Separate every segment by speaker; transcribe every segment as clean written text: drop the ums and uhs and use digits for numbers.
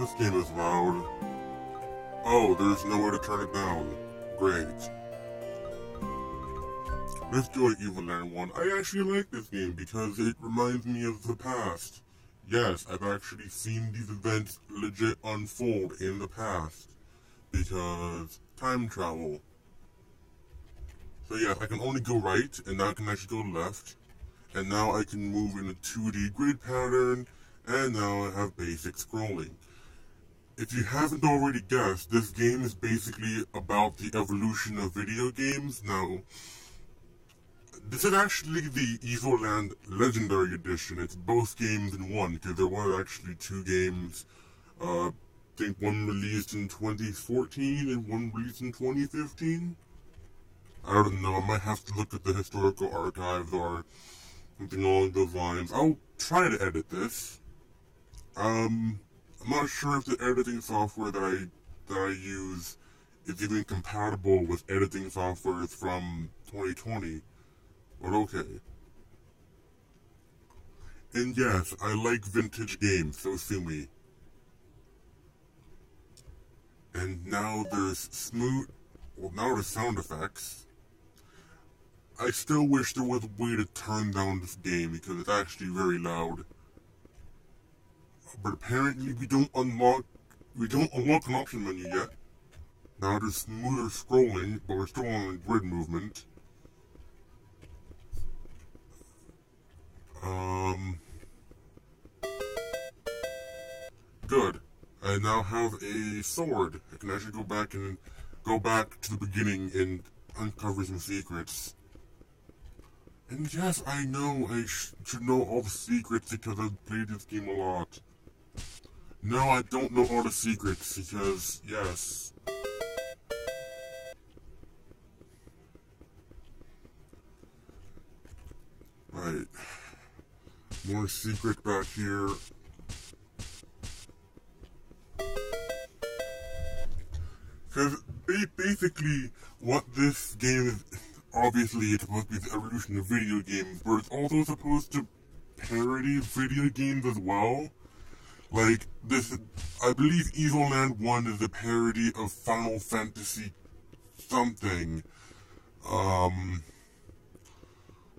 Speaker 1: This game is loud. Oh, there's nowhere to turn it down. Great. Let's join Evoland 1. I actually like this game because it reminds me of the past. Yes, I've actually seen these events legit unfold in the past. Because time travel. So yes, I can only go right, and now I can actually go left. And now I can move in a 2D grid pattern, and now I have basic scrolling. If you haven't already guessed, this game is basically about the evolution of video games. Now, this is actually the Evoland Legendary Edition. It's both games in one, because there were actually two games. I think one released in 2014 and one released in 2015. I don't know, I might have to look at the historical archives or something along those lines. I'll try to edit this. I'm not sure if the editing software that I use is even compatible with editing softwares from 2020, but okay. And yes, I like vintage games, so sue me. And now there's now there's sound effects. I still wish there was a way to turn down this game because it's actually very loud. But apparently we don't unlock an option menu yet. Now there's smoother scrolling, but we're still on the grid movement. Good. I now have a sword. I can actually go back to the beginning and uncover some secrets. And yes, I know I should know all the secrets because I've played this game a lot. No, I don't know all the secrets because, yes. Right. More secret back here. Because basically, what this game is, obviously it's supposed to be the evolution of video games, but it's also supposed to parody video games as well. Like, this, I believe Evoland 1 is a parody of Final Fantasy something. Well,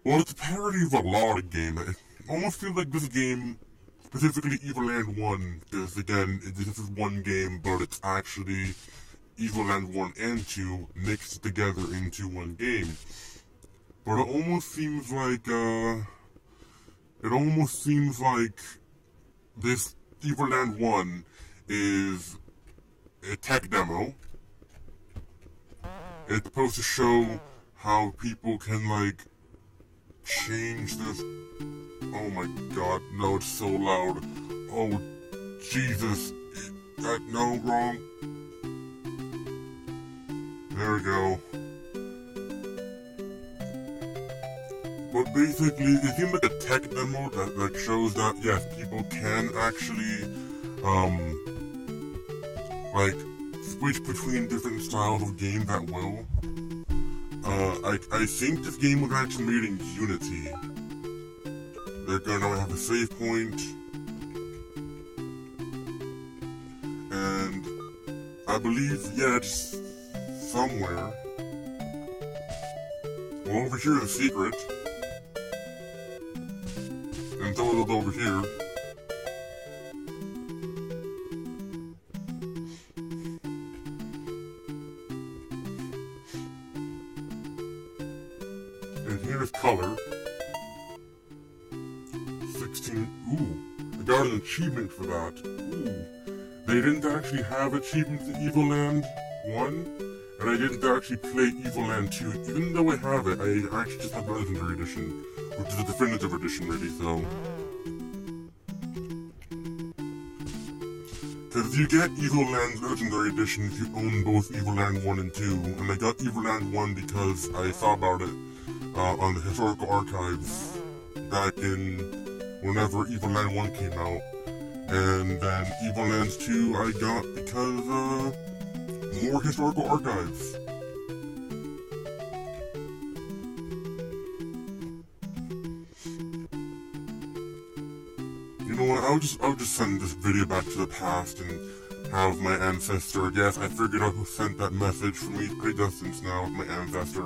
Speaker 1: it's a parody of a lot of games. It almost feels like this game, specifically Evoland 1, because again, this is one game, but it's actually Evoland 1 and 2 mixed together into one game. But it almost seems like this Evoland 1 is a tech demo. It's supposed to show how people can, like, change this. Oh my god, no, it's so loud. Oh, Jesus. No, wrong. There we go. But basically, it seems like a tech demo that like shows that yes, people can actually like switch between different styles of games at will. I think this game was actually made in Unity. They're gonna have a save point, and I believe it's somewhere. Well, over here is a secret. And so it is over here. And here's color. 16. Ooh. I got an achievement for that. Ooh. They didn't actually have achievements in Evoland 1. And I didn't actually play Evoland 2, even though I have it. I actually just have the Legendary Edition, which is a definitive edition, really, so. Because you get Evoland's Legendary Edition if you own both Evoland 1 and 2, and I got Evoland 1 because I saw about it on the historical archives back in whenever Evoland 1 came out. And then Evoland 2 I got because, more historical archives. You know what, I'll just send this video back to the past and have my ancestor. Yes, I figured out who sent that message for me. Great distance now with my ancestor.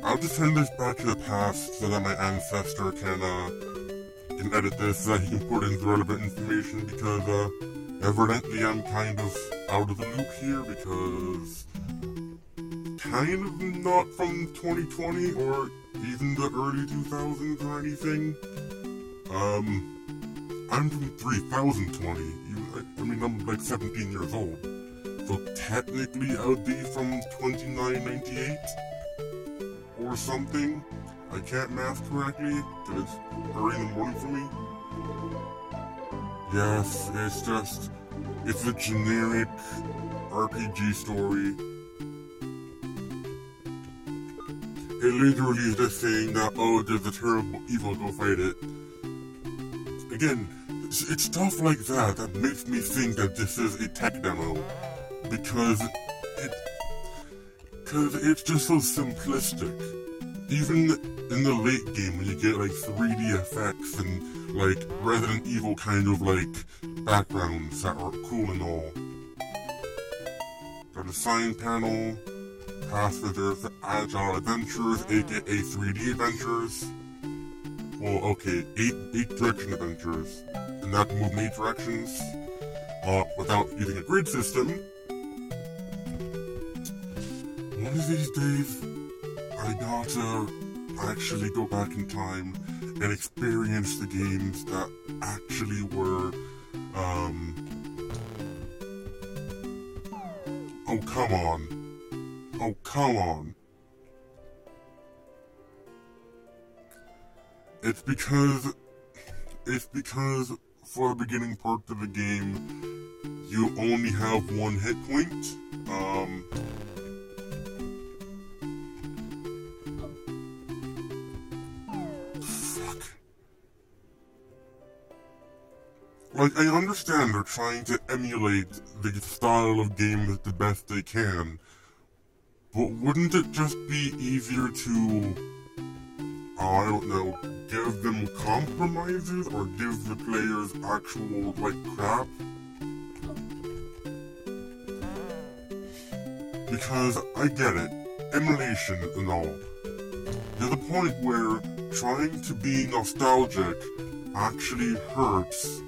Speaker 1: I'll just send this back to the past so that my ancestor can edit this so that he can put in the relevant information, because evidently I'm kind of out of the loop here, because kind of not from 2020 or even the early 2000s or anything. I'm from 3020. I mean, I'm like 17 years old. So technically I would be from 2998 or something. I can't math correctly because it's early in the morning for me. Yes, it's a generic RPG story. It literally is just saying that, oh, there's a terrible evil, go fight it. Again, it's stuff like that that makes me think that this is a tech demo. Because it's just so simplistic. Even in the late game when you get like 3D effects and like Resident Evil kind of like backgrounds that are cool and all. Got a sign panel, pass reserved for Agile Adventures, aka 3D Adventures. Well, okay, 8 direction adventures. And that can move in 8 directions without using a grid system. One of these days, I gotta actually go back in time and experience the games that actually were, oh, come on. Oh, come on. It's because for the beginning part of the game, you only have 1 hit point. Like, I understand they're trying to emulate the style of games the best they can, but wouldn't it just be easier to, I don't know, give them compromises or give the players actual, like, crap? Because I get it, emulation and all. There's a point where trying to be nostalgic actually hurts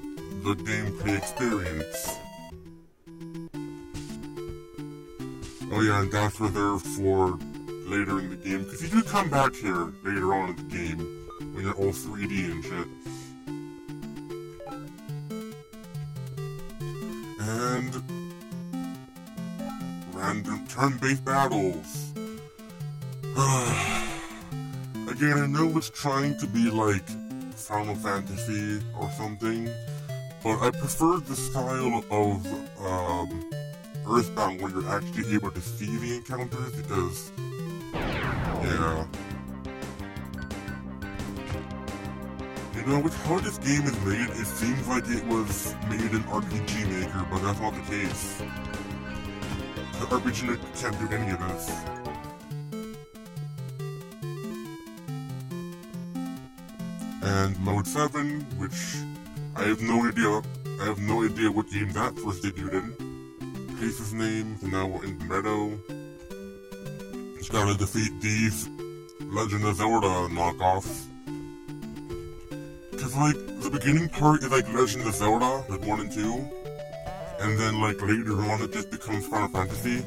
Speaker 1: the gameplay experience. Oh yeah, and that's reserved for later in the game, because you do come back here later on in the game, when you're all 3D and shit. And random turn-based battles. Again, I know it's trying to be like Final Fantasy or something, but I prefer the style of Earthbound where you're actually able to see the encounters, because, yeah. You know, with how this game is made, it seems like it was made in RPG Maker, but that's not the case. The RPG Maker can't do any of this. And Mode 7, which I have no idea what game that first debuted in. Pace's name, and now we're in the meadow. Just gotta defeat these Legend of Zelda knockoffs. Cause like, the beginning part is like Legend of Zelda, like 1 and 2. And then like later on it just becomes Final Fantasy.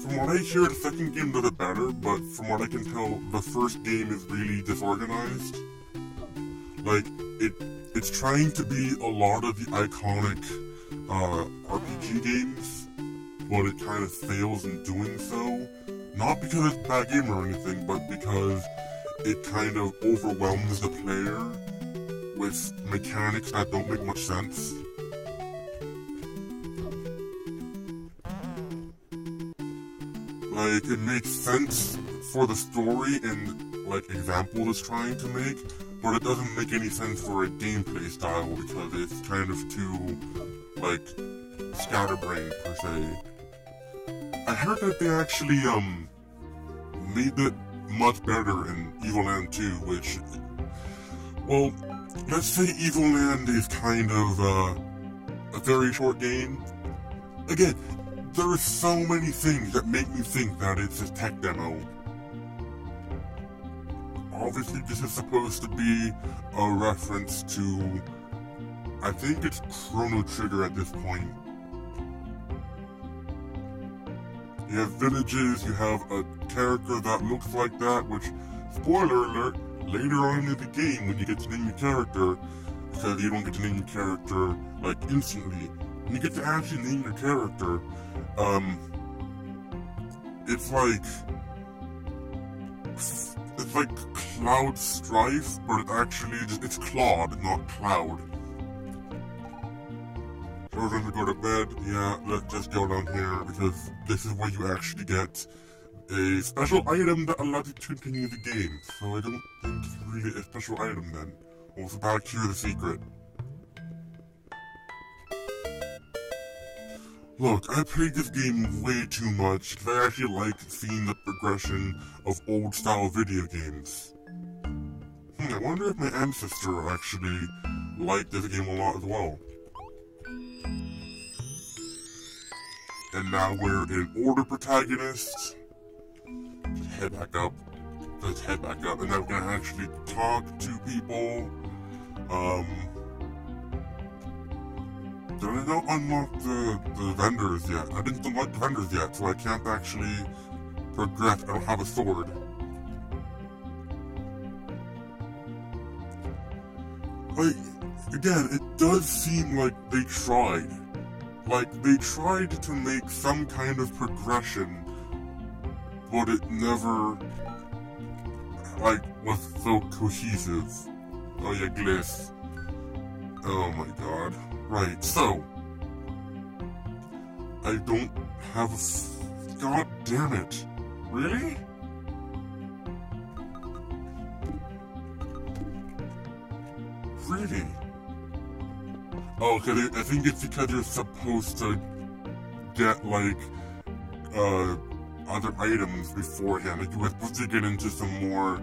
Speaker 1: From what I hear, the second game does it better, but from what I can tell, the first game is really disorganized. Like, it's trying to be a lot of the iconic RPG games, but it kind of fails in doing so. Not because it's a bad game or anything, but because it kind of overwhelms the player with mechanics that don't make much sense. Like, it makes sense for the story and, like, example it's trying to make, but it doesn't make any sense for a gameplay style because it's kind of too, like, scatterbrained, per se. I heard that they actually, made much better in Evoland 2, which, well, let's say Evoland is kind of a very short game. Again, there are so many things that make me think that it's a tech demo. Obviously, this is supposed to be a reference to, I think it's Chrono Trigger at this point. You have villages, you have a character that looks like that, which, spoiler alert, later on in the game when you get to name your character, because you don't get to name your character, like, instantly, when you get to actually name your character, it's like Cloud Strife, but it actually it's Claude, not Cloud. So we're gonna go to bed. Yeah, let's just go down here because this is where you actually get a special item that allows you to continue the game. So I don't think it's really a special item then. Also back here, the secret. Look, I played this game way too much because I actually like seeing the progression of old-style video games. I wonder if my ancestor actually liked this game a lot as well. And now we're in Order Protagonists. Just head back up. Let's head back up, and now we're gonna actually talk to people. Did I not unlock the vendors yet? I didn't unlock the vendors yet, so I can't actually progress. I don't have a sword. Like, again, it does seem like they tried. Like, they tried to make some kind of progression, but it never, like, was so cohesive. Oh yeah, Gliss. Oh my god. Right, so, I don't have a god damn it. Really? Really? Oh, okay, I think it's because you're supposed to get, like, other items beforehand. Like, you were supposed to get into some more,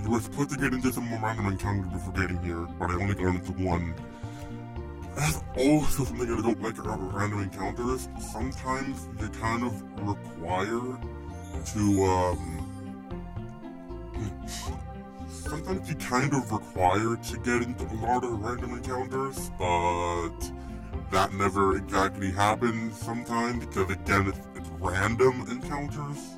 Speaker 1: you were supposed to get into some more random encounters before getting here, but I only got into one. That's also something I don't like about random encounters. Sometimes you kind of require to, sometimes you kind of require to get into a lot of random encounters, but that never exactly happens sometimes, because again, it's random encounters.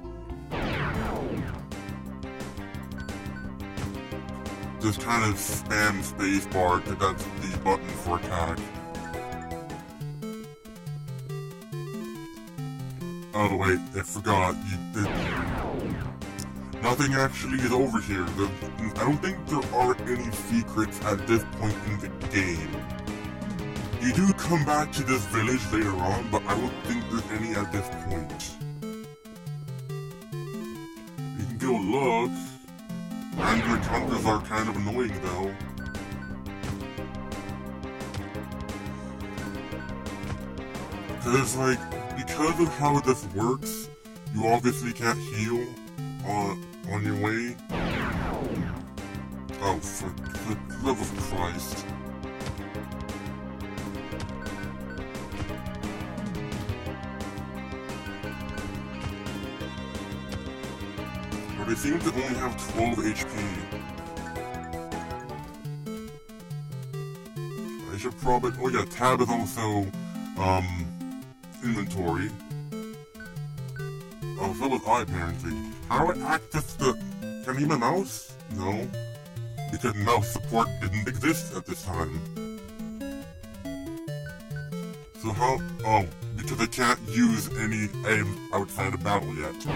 Speaker 1: Just kind of spam spacebar, because that's the button for attack. Oh wait, I forgot, nothing actually is over here. I don't think there are any secrets at this point in the game. You do come back to this village later on, but I don't think there's any at this point. You can go look. Random encounters are kind of annoying though. Because of how this works, you obviously can't heal on your way. Oh, for the love of Christ. But they seem to only have 12 HP. I should probably, oh yeah, tab is also, inventory. Oh, so was I apparently. How do I access the... Can I use my mouse? No. Because mouse support didn't exist at this time. So how... Oh, because I can't use any items outside of battle yet.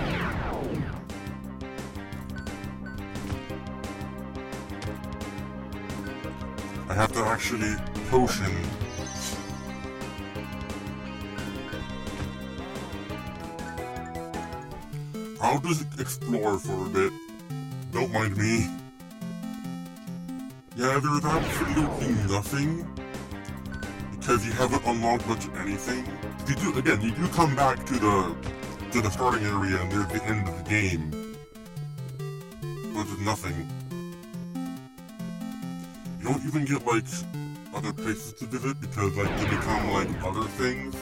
Speaker 1: I have to actually potion. I'll just explore for a bit. Don't mind me. Yeah, there's absolutely nothing. Because you haven't unlocked much of anything. You do come back to the to the starting area and there's the end of the game. But there's nothing. You don't even get, like, other places to visit because, like, they become, like, other things.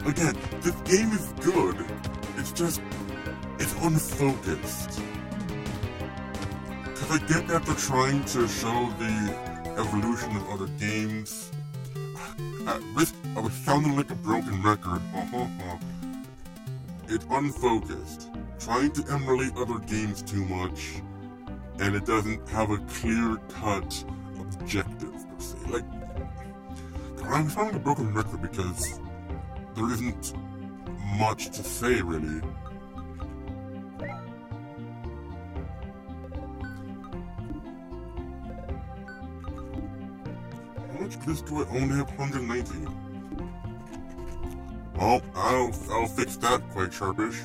Speaker 1: Again, this game is good. It's just, it's unfocused. Because I get that they're trying to show the evolution of other games. At risk of sounding like a broken record, it's unfocused. Trying to emulate other games too much, and it doesn't have a clear-cut objective, per se. Like, I'm sounding a broken record because there isn't much to say, really. How much of this do I only have? 190. Well, I'll fix that quite sharpish.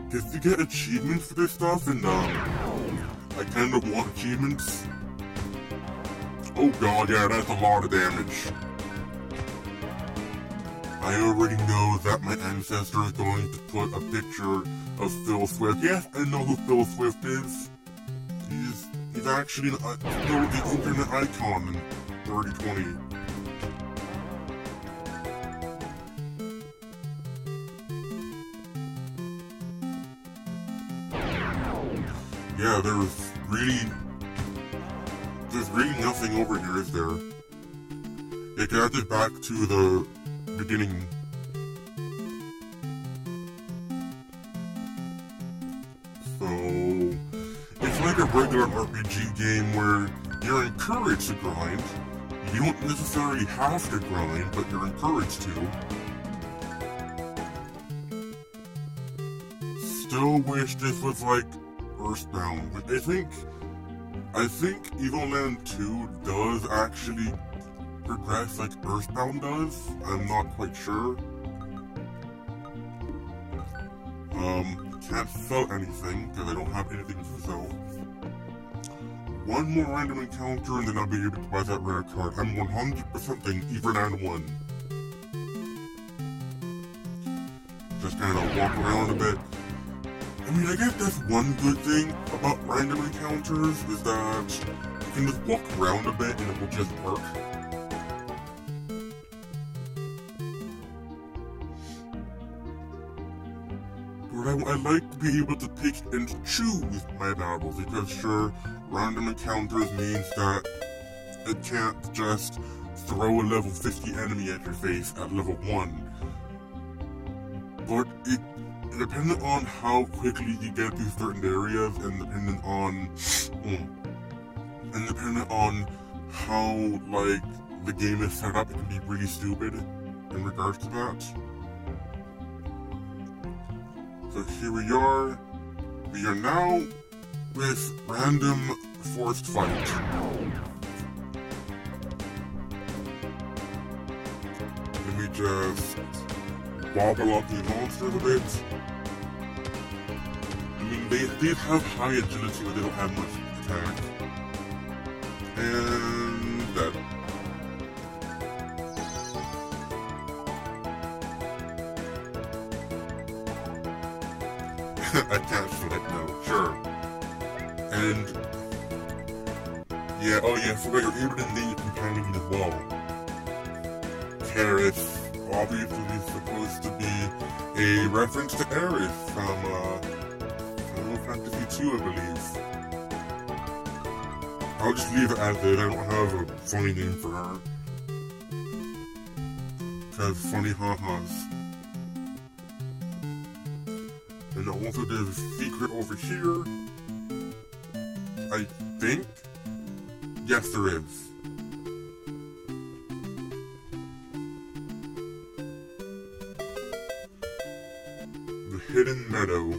Speaker 1: Because you get achievements for this stuff, and I kind of want achievements. Oh god, yeah, that's a lot of damage. I already know that my ancestor is going to put a picture of Phil Swift. Yes, I know who Phil Swift is. He's actually still the internet icon in 3020. Yeah, there's really nothing over here, is there? It got it back to the beginning. So, it's like a regular RPG game where you're encouraged to grind. You don't necessarily have to grind, but you're encouraged to. Still wish this was like Earthbound. I think Evoland 2 does actually progress like Earthbound does. I'm not quite sure. Can't sell anything because I don't have anything to sell. One more random encounter and then I'll be able to buy that rare card. I'm 100% thinking Evoland 1. Just kind of walk around a bit. I mean, I guess that's one good thing about random encounters, is that you can just walk around a bit and it will just work. But I like to be able to pick and choose my battles, because sure, random encounters means that it can't just throw a level 50 enemy at your face at level 1. But depending on how quickly you get through certain areas, and depending on how, like, the game is set up, it can be really stupid in regards to that. So here we are. We are now with random forced fight. Let me just wobble up these monsters a bit. I mean, they have high agility, but they don't have much attack. And that. I can't select no, sure. And yeah, oh yeah, so you're able to name your companion as well. Carrots, obviously supposed to be a reference to Aerith from Final Fantasy II, I believe. I'll just leave it as it. I don't have a funny name for her. Cause funny ha-has. And also there's a secret over here. I think? Yes, there is. The Hidden Meadow.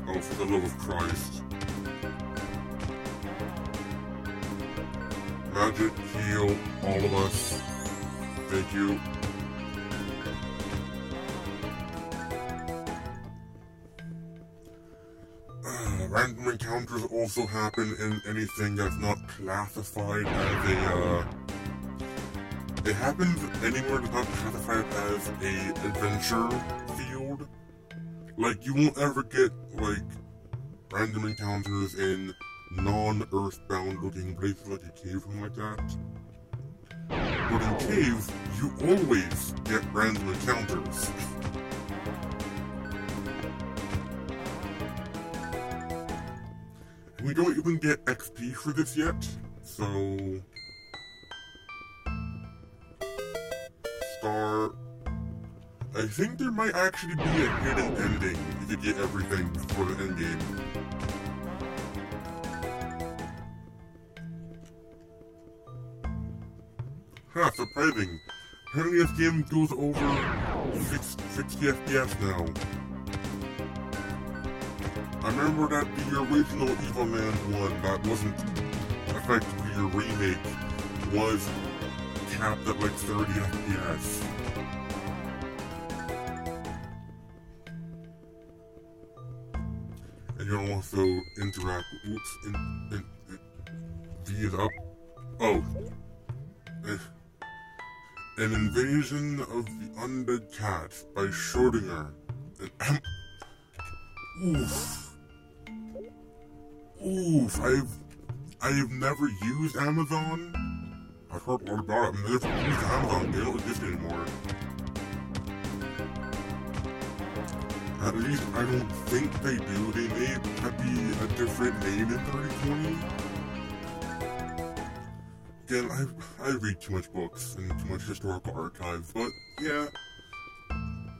Speaker 1: Oh, for the love of Christ. Magic, heal, all of us. Thank you. Random encounters also happen in anything that's not classified as a, it happens anywhere that's not classified as a adventure field. Like, you won't ever get, like, random encounters in non-earthbound looking places like a cave or something like that. But in caves, you always get random encounters. We don't even get XP for this yet, so... Start... I think there might actually be a hidden ending if you get everything for the endgame. Huh, surprising. Apparently this game goes over 60 FPS now. I remember that the original Evoland one that wasn't effectively a remake was capped at like 30 FPS. And you can also interact with, V is up. Oh. An Invasion of the Undead Cat by Schrödinger. Oof. Oof. I've never used Amazon. I've heard a lot about it. I've never used Amazon. They don't exist anymore. At least I don't think they do. They may be a different name in 3020. Again, I read too much books and too much historical archives, but yeah,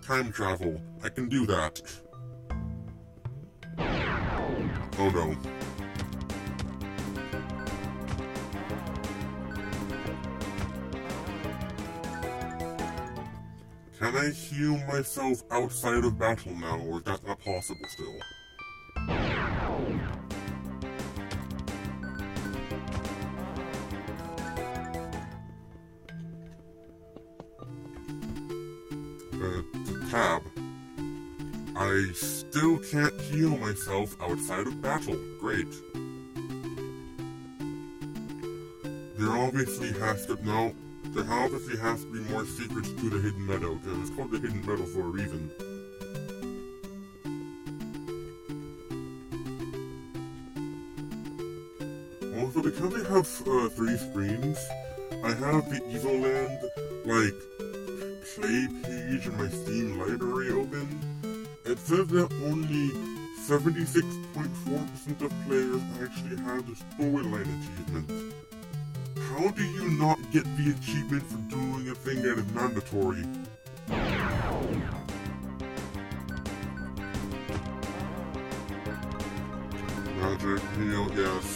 Speaker 1: time travel. I can do that. Oh no. Can I heal myself outside of battle now, or is that not possible still? Tab. I still can't heal myself outside of battle. Great. There obviously has to be more secrets to the Hidden Meadow, because it's called the Hidden Meadow for a reason. Also, because I have 3 screens, I have the Evoland, like, play page in my Steam library open. It says that only 76.4% of players actually have the storyline achievement. How do you not get the achievement for doing a thing that is mandatory? Magic, heal, yes.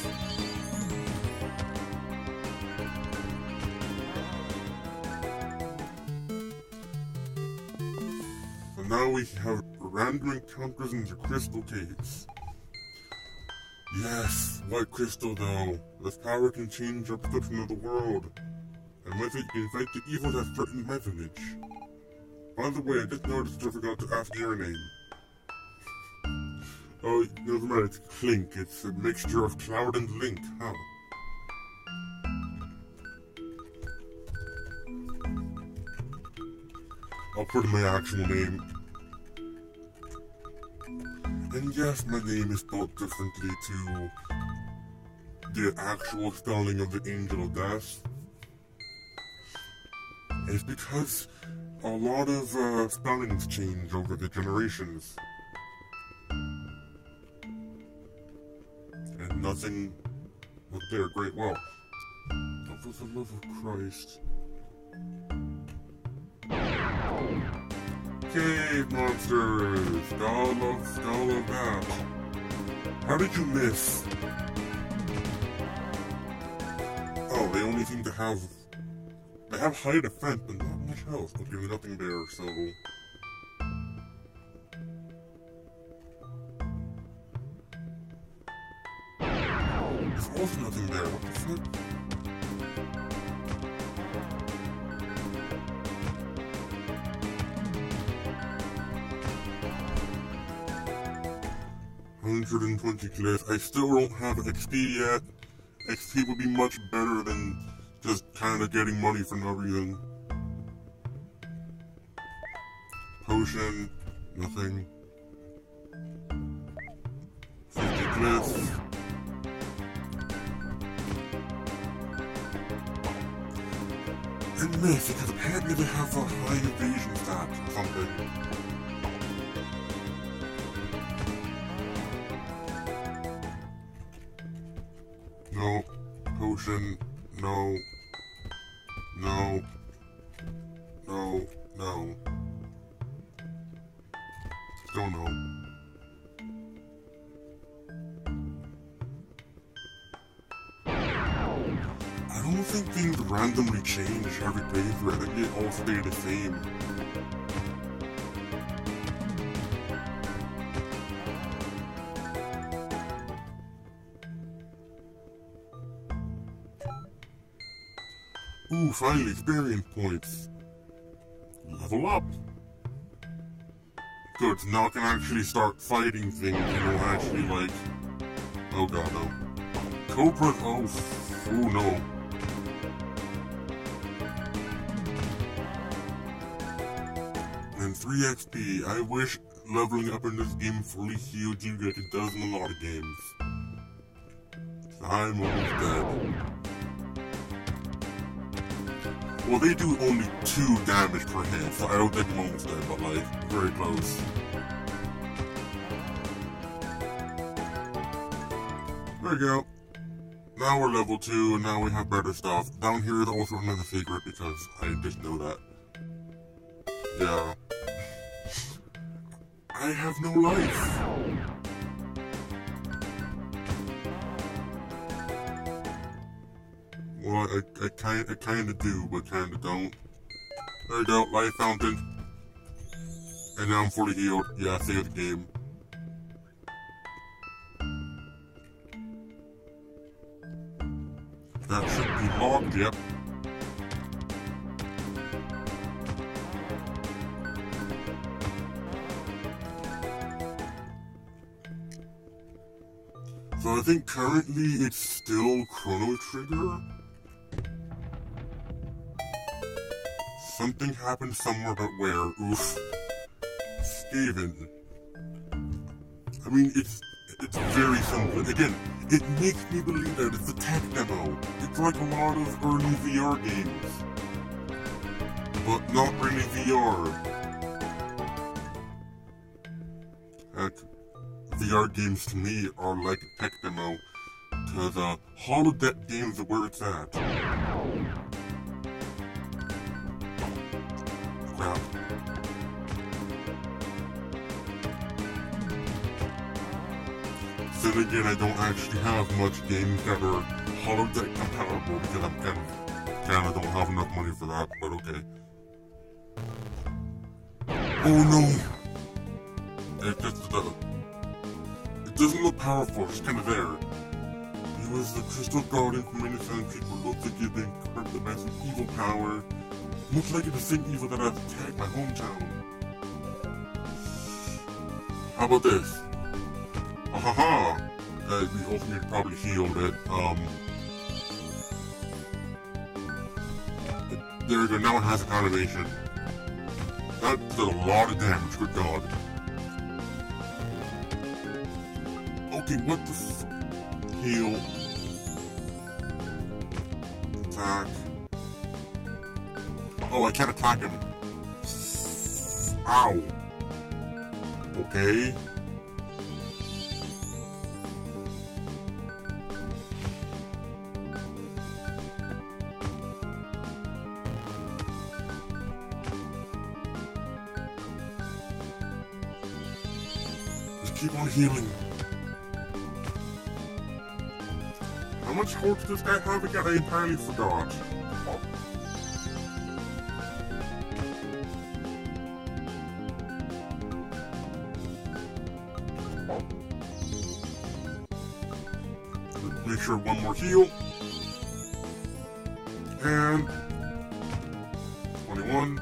Speaker 1: So now we have random encounters in the crystal caves. Yes, white crystal though. This power can change our perception of the world. And with it, you can fight the evil that threatens my village. By the way, I just noticed I forgot to ask your name. Oh, never mind, it's Clink. It's a mixture of Cloud and Link, huh? I'll put in my actual name. And yes, my name is spelled differently to the actual spelling of the Angel of Death. It's because a lot of spellings change over the generations. And nothing was there. Great, well, for the love of Christ. Cave monsters! Skull of that. How did you miss? Oh, they only seem to have... They have high defense, but not much health. Okay, nothing there, so... There's also nothing there, what the fuck? 120 cliff. I still don't have XP yet. XP would be much better than just kind of getting money for no reason. Potion, nothing. 50 cliff. And miss, because apparently they have a high evasion stat or something. No. Potion. No. No. No. No. Still no. I don't think things randomly change every playthrough. I think they all stay the same. Ooh, finally, experience points. Level up. Good, now I can actually start fighting things, actually like... Oh god, no. Cobra, oh no. And 3 XP. I wish leveling up in this game fully healed you like it does in a lot of games. I'm almost dead. Well, they do only 2 damage per hit, so I don't think I'm almost dead, but like, very close. There we go. Now we're level 2, and now we have better stuff. Down here is also another secret, because I just know that. Yeah. I have no life. Well, I kinda do, but kinda don't. There you go, life fountain. And now I'm fully healed. Yeah, save the game. That should be locked, yep. So I think currently it's still Chrono Trigger. Something happened somewhere, but where? Oof. Skaven. I mean, it's very simple. Again, it makes me believe that it's a tech demo. It's like a lot of early VR games. But not really VR. Heck, VR games to me are like a tech demo. Cause holodeck games are where it's at. Crap. Then again, I don't actually have much games that are holodeck compatible because I'm kinda don't have enough money for that, but okay. Oh no! It doesn't look powerful, it's kinda there. He was the crystal guardian from innocent people, looks like you've been corrupted by some evil power. Looks like it's the same evil that has attacked my hometown. How about this? Ahaha! We also need to probably heal it. There we go, now it has an animation. That did a lot of damage, good god. Okay, what the f... Heal. Attack. Oh, I can't attack him. Ow. Okay. Keep on healing. How much health does this guy have again? I entirely forgot. Make sure one more heal. And 21.